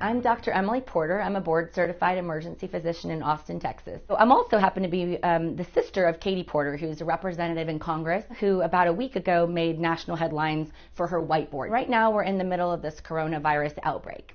I'm Dr. Emily Porter. I'm a board-certified emergency physician in Austin, Texas. So I'm also happen to be the sister of Katie Porter, who's a representative in Congress, who about a week ago made national headlines for her whiteboard. Right now, we're in the middle of this coronavirus outbreak.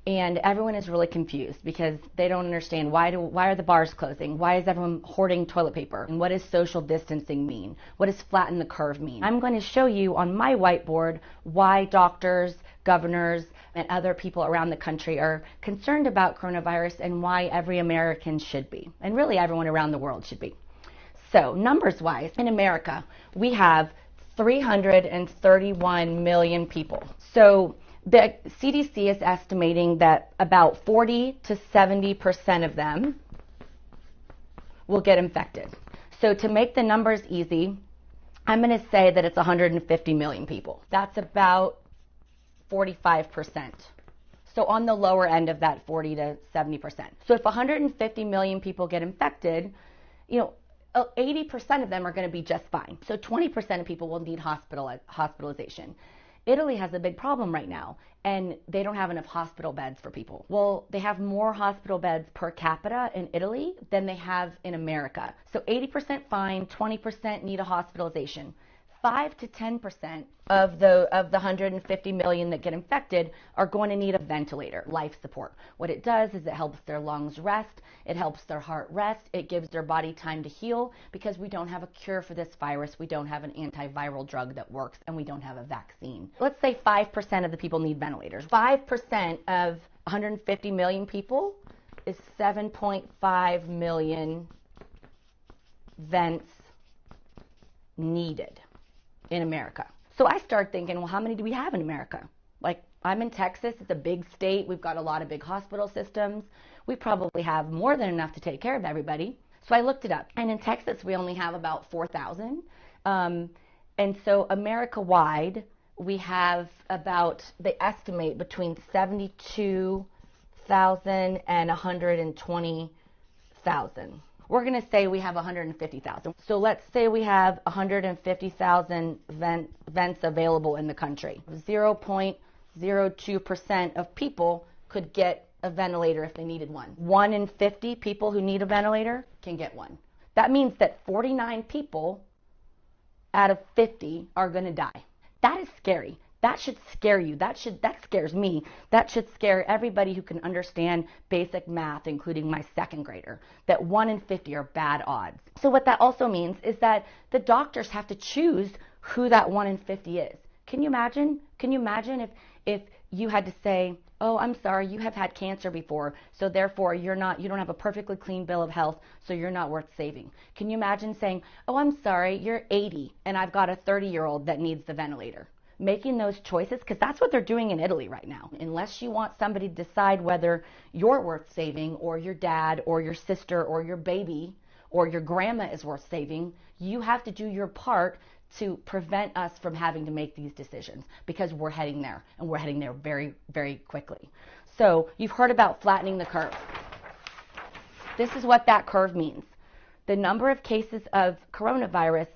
And everyone is really confused because they don't understand why are the bars closing? Why is everyone hoarding toilet paper? And what does social distancing mean? What does flatten the curve mean? I'm going to show you on my whiteboard why doctors, governors, and other people around the country are concerned about coronavirus and why every American should be, and really everyone around the world should be. So numbers-wise, in America, we have 331 million people. So the CDC is estimating that about 40 to 70% of them will get infected. So to make the numbers easy, I'm going to say that it's 150 million people. That's about 45%. So on the lower end of that 40 to 70%. So if 150 million people get infected, 80% of them are going to be just fine. So 20% of people will need hospitalization. Italy has a big problem right now, and they don't have enough hospital beds for people. Well, they have more hospital beds per capita in Italy than they have in America. So 80% fine, 20% need a hospitalization. 5 to 10% of the 150 million that get infected are going to need a ventilator, life support. What it does is it helps their lungs rest, it helps their heart rest, it gives their body time to heal because we don't have a cure for this virus, we don't have an antiviral drug that works, and we don't have a vaccine. Let's say 5% of the people need ventilators. 5% of 150 million people is 7.5 million vents needed in America. So I start thinking, well, how many do we have in America? Like, I'm in Texas, it's a big state, we've got a lot of big hospital systems. We probably have more than enough to take care of everybody. So I looked it up, and in Texas we only have about 4,000. And so America-wide, we have about, they estimate between 72,000 and 120,000. We're going to say we have 150,000. So let's say we have 150,000 vents available in the country. 0.02% of people could get a ventilator if they needed one. 1 in 50 people who need a ventilator can get one. That means that 49 people out of 50 are going to die. That is scary. That should scare you. That scares me. That should scare everybody who can understand basic math, including my second grader, that 1 in 50 are bad odds. So what that also means is that the doctors have to choose who that 1 in 50 is. Can you imagine? Can you imagine if you had to say, oh, I'm sorry, you have had cancer before, so therefore you don't have a perfectly clean bill of health, so you're not worth saving. Can you imagine saying, oh, I'm sorry, you're 80 and I've got a 30-year-old that needs the ventilator? Making those choices, because that's what they're doing in Italy right now. Unless you want somebody to decide whether you're worth saving, or your dad, or your sister, or your baby, or your grandma is worth saving, you have to do your part to prevent us from having to make these decisions, because we're heading there, and we're heading there very, very quickly. So you've heard about flattening the curve. This is what that curve means. The number of cases of coronavirus,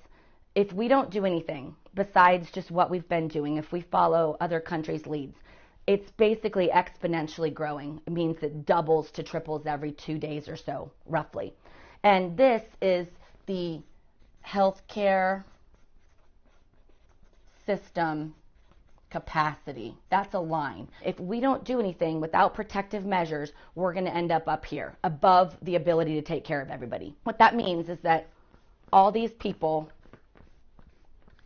if we don't do anything besides just what we've been doing, if we follow other countries' leads, it's basically exponentially growing. It means it doubles to triples every 2 days or so, roughly. And this is the healthcare system capacity. That's a line. If we don't do anything without protective measures, we're going to end up here, above the ability to take care of everybody. What that means is that all these people,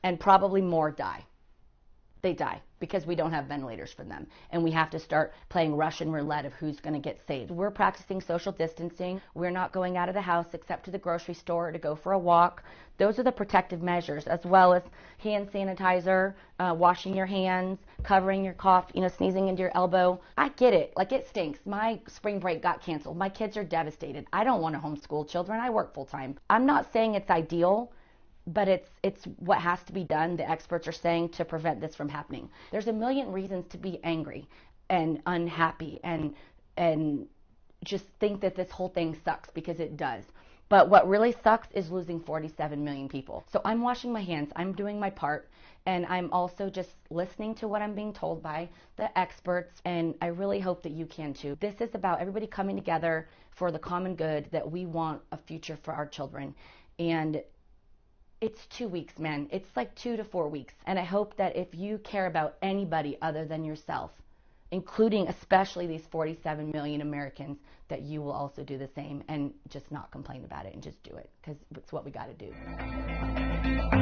and probably more, die. They die because we don't have ventilators for them. And we have to start playing Russian roulette of who's going to get saved. We're practicing social distancing. We're not going out of the house except to the grocery store or to go for a walk. Those are the protective measures, as well as hand sanitizer, washing your hands, covering your cough, sneezing into your elbow. I get it. Like, it stinks. My spring break got canceled. My kids are devastated. I don't want to homeschool children. I work full time. I'm not saying it's ideal, but it's what has to be done, the experts are saying, to prevent this from happening. There's a million reasons to be angry and unhappy and just think that this whole thing sucks, because it does. But what really sucks is losing 47 million people. So I'm washing my hands. I'm doing my part. And I'm also just listening to what I'm being told by the experts. And I really hope that you can too. This is about everybody coming together for the common good, that we want a future for our children. And it's 2 weeks, man. It's like 2 to 4 weeks. And I hope that if you care about anybody other than yourself, including especially these 47 million Americans, that you will also do the same and just not complain about it and just do it, because it's what we got to do.